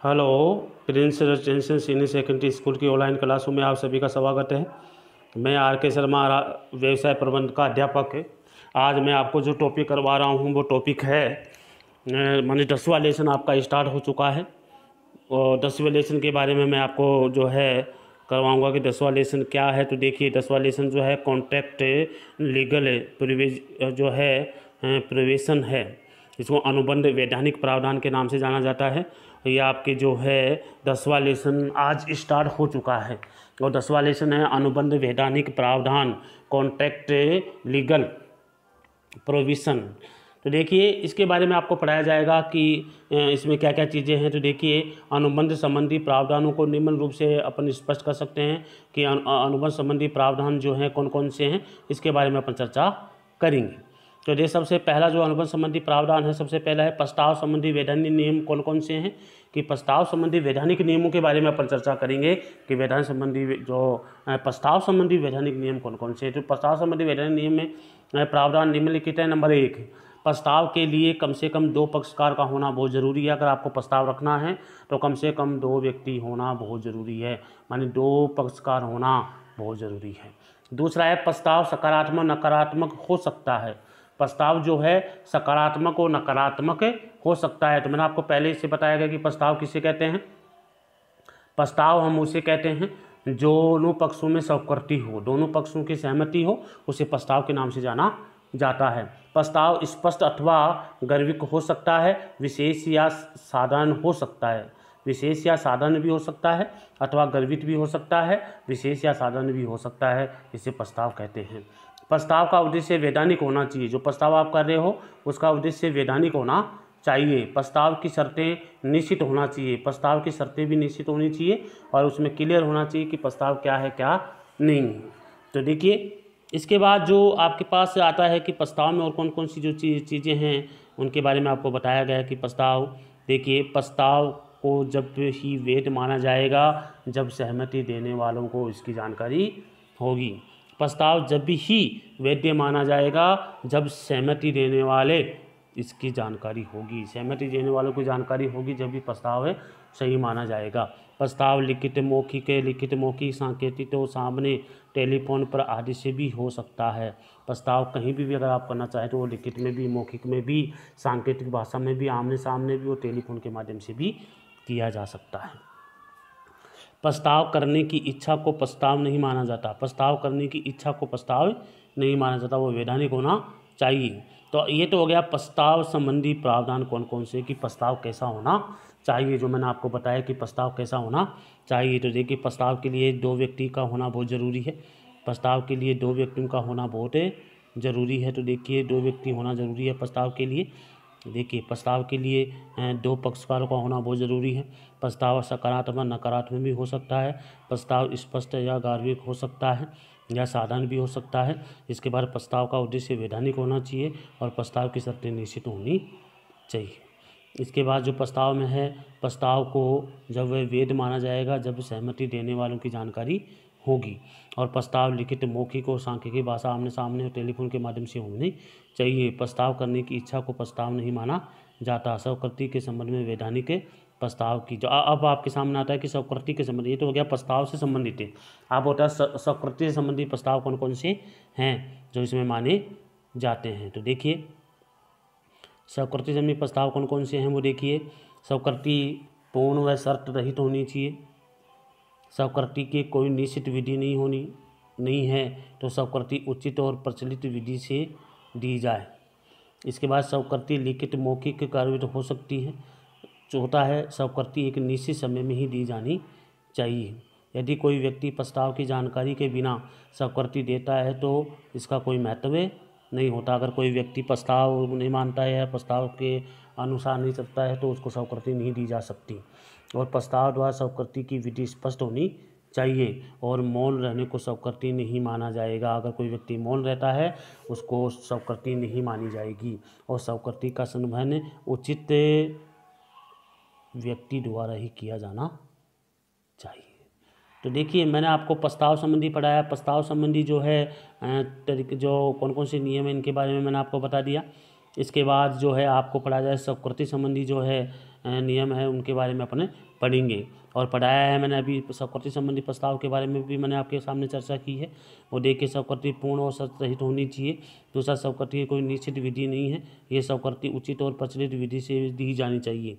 Hello. Prince residential senior secondary school की online क्लासों में आप सभी का स्वागत है। मैं आर के शर्मा व्यवसाय प्रबंध का अध्यापक है। आज मैं आपको जो टॉपिक करवा रहा हूँ वो टॉपिक है माने 10वां लेसन आपका स्टार्ट हो चुका है और 10वें लेसन के बारे में मैं आपको जो है करवाऊंगा कि 10वां लेसन क्या है। तो देखिए 10वां लेसन जो है कॉन्ट्रैक्ट लीगल जो है प्रोविजन है। इसको अनुबंध वैधानिक प्रावधान के नाम से जाना जाता है। ये आपके जो है 10वां लेसन आज स्टार्ट हो चुका है और 10वां लेसन है अनुबंध वैधानिक प्रावधान कॉन्ट्रैक्ट लीगल प्रोविज़न। तो देखिए इसके बारे में आपको पढ़ाया जाएगा कि इसमें क्या क्या चीज़ें हैं। तो देखिए अनुबंध संबंधी प्रावधानों को निम्न रूप से अपन स्पष्ट कर सकते हैं कि अनुबंध संबंधी प्रावधान जो हैं कौन कौन से हैं, इसके बारे में अपन चर्चा करेंगे। तो ये सबसे पहला जो अनुबंध संबंधी प्रावधान है, सबसे पहला है प्रस्ताव संबंधी वैधानिक नियम कौन कौन से हैं। कि प्रस्ताव संबंधी वैधानिक नियमों के बारे में अपन चर्चा करेंगे कि वैधानिक संबंधी जो प्रस्ताव संबंधी वैधानिक नियम कौन कौन से हैं। तो प्रस्ताव संबंधी वैधानिक नियम में प्रावधान निम्नलिखित है। नंबर 1, प्रस्ताव के लिए कम से कम 2 पक्षकार का होना बहुत ज़रूरी है। अगर आपको प्रस्ताव रखना है तो कम से कम 2 व्यक्ति होना बहुत ज़रूरी है, माने 2 पक्षकार होना बहुत ज़रूरी है। दूसरा है प्रस्ताव सकारात्मक नकारात्मक हो सकता है। प्रस्ताव जो है सकारात्मक और नकारात्मक हो सकता है। तो मैंने आपको पहले इससे बताया गया कि प्रस्ताव किसे कहते हैं। प्रस्ताव हम उसे कहते हैं जो दोनों पक्षों में स्वीकृति हो, दोनों पक्षों की सहमति हो, उसे प्रस्ताव के नाम से जाना जाता है। प्रस्ताव स्पष्ट अथवा गर्भिक हो सकता है, विशेष या साधारण हो सकता है। विशेष या साधारण भी हो सकता है अथवा गर्भित भी हो सकता है, विशेष या साधारण भी हो सकता है, इसे प्रस्ताव कहते हैं। प्रस्ताव का उद्देश्य वैधानिक होना चाहिए। जो प्रस्ताव आप कर रहे हो उसका उद्देश्य वैधानिक होना चाहिए। प्रस्ताव की शर्तें निश्चित होना चाहिए, प्रस्ताव की शर्तें भी निश्चित होनी चाहिए और उसमें क्लियर होना चाहिए कि प्रस्ताव क्या है क्या नहीं है। तो देखिए इसके बाद जो आपके पास आता है कि प्रस्ताव में और कौन कौन सी जो चीज़ें हैं उनके बारे में आपको बताया गया है कि प्रस्ताव, देखिए प्रस्ताव को जब ही वैध माना जाएगा जब सहमति देने वालों को इसकी जानकारी होगी। प्रस्ताव जब ही वैध माना जाएगा जब सहमति देने वाले इसकी जानकारी होगी। सहमति देने वालों को जानकारी होगी जब भी प्रस्ताव है सही माना जाएगा। प्रस्ताव लिखित मौखिक सांकेतिक तो सामने टेलीफोन पर आदि से भी हो सकता है। प्रस्ताव कहीं भी अगर आप करना चाहें तो वो लिखित में भी, मौखिक में भी, सांकेतिक भाषा में भी, आमने सामने भी और टेलीफोन के माध्यम से भी किया जा सकता है। प्रस्ताव करने की इच्छा को प्रस्ताव नहीं माना जाता। प्रस्ताव करने की इच्छा को प्रस्ताव नहीं माना जाता, वो वैधानिक होना चाहिए। तो ये तो हो गया प्रस्ताव संबंधी प्रावधान कौन कौन से कि प्रस्ताव कैसा होना चाहिए, जो मैंने आपको बताया कि प्रस्ताव कैसा होना चाहिए। तो देखिए प्रस्ताव के लिए 2 व्यक्ति का होना बहुत ज़रूरी है। प्रस्ताव के लिए 2 व्यक्तियों का होना बहुत ज़रूरी है। तो देखिए 2 व्यक्ति होना ज़रूरी है प्रस्ताव के लिए। देखिए प्रस्ताव के लिए 2 पक्षकारों का होना बहुत ज़रूरी है। प्रस्ताव सकारात्मक नकारात्मक भी हो सकता है। प्रस्ताव स्पष्ट या गार्भिक हो सकता है या साधारण भी हो सकता है। इसके बाद प्रस्ताव का उद्देश्य वैधानिक होना चाहिए और प्रस्ताव की शर्तें निश्चित होनी चाहिए। इसके बाद जो प्रस्ताव में है, प्रस्ताव को जब वह वैध माना जाएगा जब सहमति देने वालों की जानकारी होगी और प्रस्ताव लिखित मौखिक और सांख्यिकी भाषा आमने सामने और टेलीफोन के माध्यम से होनी चाहिए। प्रस्ताव करने की इच्छा को प्रस्ताव नहीं माना जाता। स्वीकृति के संबंध में वैधानिक प्रस्ताव की जो अब आपके सामने आता है कि स्वीकृति के संबंध, ये तो हो गया प्रस्ताव से संबंधित है। अब होता है स्वीकृति से संबंधित प्रस्ताव कौन कौन से हैं जो इसमें माने जाते हैं। तो देखिए स्वीकृति संबंधी प्रस्ताव कौन कौन से हैं वो देखिए। स्वीकृति पूर्ण व शर्त रहित होनी चाहिए। स्वीकृति की कोई निश्चित विधि नहीं है तो स्वीकृति उचित और प्रचलित विधि से दी जाए। इसके बाद स्वीकृति लिखित मौखिक कार्य हो सकती है। चौथा है स्वीकृति एक निश्चित समय में ही दी जानी चाहिए। यदि कोई व्यक्ति प्रस्ताव की जानकारी के बिना स्वीकृति देता है तो इसका कोई महत्व नहीं होता। अगर कोई व्यक्ति प्रस्ताव नहीं मानता है या प्रस्ताव के अनुसार नहीं चलता है तो उसको स्वीकृति नहीं दी जा सकती। और प्रस्ताव द्वारा स्वीकृति की विधि स्पष्ट होनी चाहिए और मौन रहने को स्वीकृति नहीं माना जाएगा। अगर कोई व्यक्ति मौन रहता है उसको स्वीकृति नहीं मानी जाएगी और स्वीकृति का संवहन उचित व्यक्ति द्वारा ही किया जाना चाहिए। तो देखिए मैंने आपको प्रस्ताव संबंधी पढ़ाया। प्रस्ताव संबंधी जो है तरीके जो कौन कौन से नियम हैं इनके बारे में मैंने आपको बता दिया। इसके बाद जो है आपको पढ़ा जाए स्वीकृति संबंधी जो है नियम है उनके बारे में अपने पढ़ेंगे। और पढ़ाया है मैंने अभी स्वीकृति संबंधी प्रस्ताव के बारे में भी मैंने आपके सामने चर्चा की है। वो देखिए स्वीकृति पूर्ण और शर्त रहित होनी चाहिए। दूसरा, स्वीकृति की कोई निश्चित विधि नहीं है, ये स्वीकृति उचित और प्रचलित विधि से दी जानी चाहिए।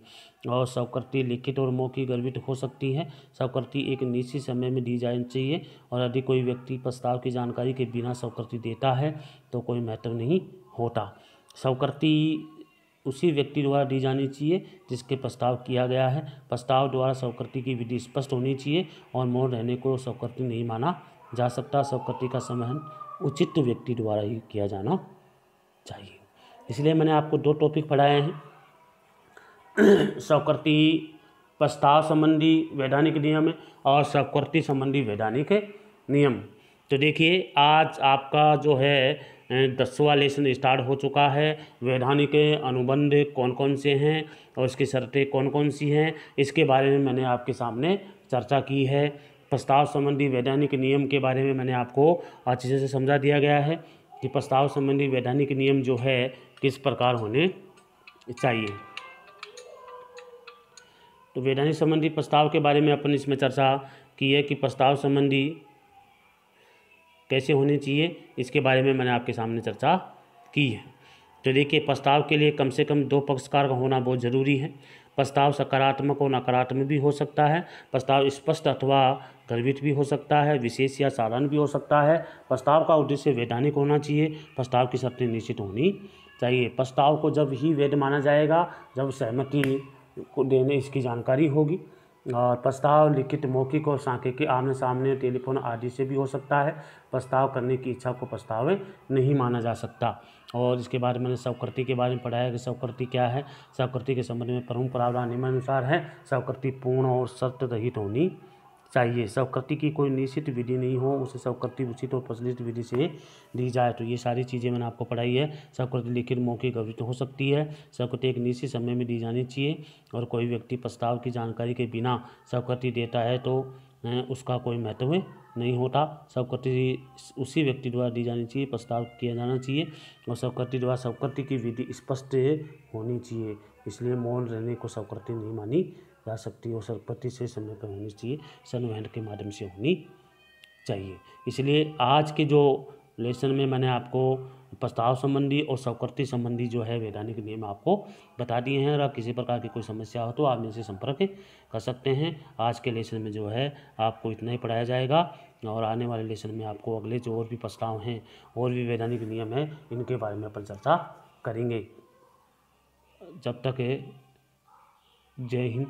और स्वीकृति लिखित और मौखिक गर्भित हो सकती है। स्वीकृति एक निश्चित समय में दी जानी चाहिए। और यदि कोई व्यक्ति प्रस्ताव की जानकारी के बिना स्वीकृति देता है तो कोई महत्व नहीं होता। स्वीकृति उसी व्यक्ति द्वारा दी जानी चाहिए जिसके प्रस्ताव किया गया है। प्रस्ताव द्वारा स्वीकृति की विधि स्पष्ट होनी चाहिए और मौन रहने को स्वीकृति नहीं माना जा सकता। स्वीकृति का संवहन उचित व्यक्ति द्वारा ही किया जाना चाहिए। इसलिए मैंने आपको 2 टॉपिक पढ़ाए हैं, स्वीकृति प्रस्ताव संबंधी वैधानिक नियम और स्वीकृति संबंधी वैधानिक नियम। तो देखिए आज आपका जो है 10वां लेसन स्टार्ट हो चुका है। वैधानिक अनुबंध कौन कौन से हैं और इसकी शर्तें कौन कौन सी हैं, इसके बारे में मैंने आपके सामने चर्चा की है। प्रस्ताव संबंधी वैधानिक नियम के बारे में मैंने आपको अच्छे से समझा दिया गया है कि प्रस्ताव संबंधी वैधानिक नियम जो है किस प्रकार होने चाहिए। तो वैधानिक संबंधी प्रस्ताव के बारे में अपन इसमें चर्चा की है कि प्रस्ताव संबंधी कैसे होने चाहिए, इसके बारे में मैंने आपके सामने चर्चा की है। तो देखिए प्रस्ताव के लिए कम से कम 2 पक्षकार का होना बहुत ज़रूरी है। प्रस्ताव सकारात्मक और नकारात्मक भी हो सकता है। प्रस्ताव स्पष्ट अथवा गर्भित भी हो सकता है, विशेष या साधारण भी हो सकता है। प्रस्ताव का उद्देश्य वैधानिक होना चाहिए। प्रस्ताव की शर्तें निश्चित होनी चाहिए। प्रस्ताव को जब ही वैध माना जाएगा जब सहमति को देने इसकी जानकारी होगी। और प्रस्ताव लिखित, मौखिक और सांख्यिकी, आमने सामने, टेलीफोन आदि से भी हो सकता है। प्रस्ताव करने की इच्छा को प्रस्ताव नहीं माना जा सकता। और इसके बाद मैंने स्वीकृति के बारे में पढ़ाया कि स्वीकृति क्या है। स्वीकृति के संबंध में प्रमुख प्रावधान निम्नानुसार है। स्वीकृति पूर्ण और शर्त रहित होनी चाहिए। स्वीकृति की कोई निश्चित विधि नहीं हो, उसे स्वीकृति उचित और प्रचलित विधि से दी जाए। तो ये सारी चीज़ें मैंने आपको पढ़ाई है। स्वीकृति लिखित, मौखिक, गर्भित हो सकती है। स्वीकृति एक निश्चित समय में दी जानी चाहिए। और कोई व्यक्ति प्रस्ताव की जानकारी के बिना स्वीकृति देता है तो उसका कोई महत्व नहीं होता। स्वीकृति उसी व्यक्ति द्वारा दी जानी चाहिए, प्रस्ताव किया जाना चाहिए। और स्वीकृति द्वारा स्वीकृति की विधि स्पष्ट होनी चाहिए। इसलिए मौन रहने को स्वीकृति नहीं मानी जा सकती और स्वीकृति से समय पर होनी चाहिए, संवहन के माध्यम से होनी चाहिए। इसलिए आज के जो लेसन में मैंने आपको प्रस्ताव संबंधी और स्वीकृति संबंधी जो है वैधानिक नियम आपको बता दिए हैं। और आप किसी प्रकार की कोई समस्या हो तो आप मेरे से संपर्क कर सकते हैं। आज के लेसन में जो है आपको इतना ही पढ़ाया जाएगा। और आने वाले लेसन में आपको अगले जो और भी प्रस्ताव हैं और भी वैधानिक नियम हैं इनके बारे में अपन चर्चा करेंगे। जब तक जय हिंद।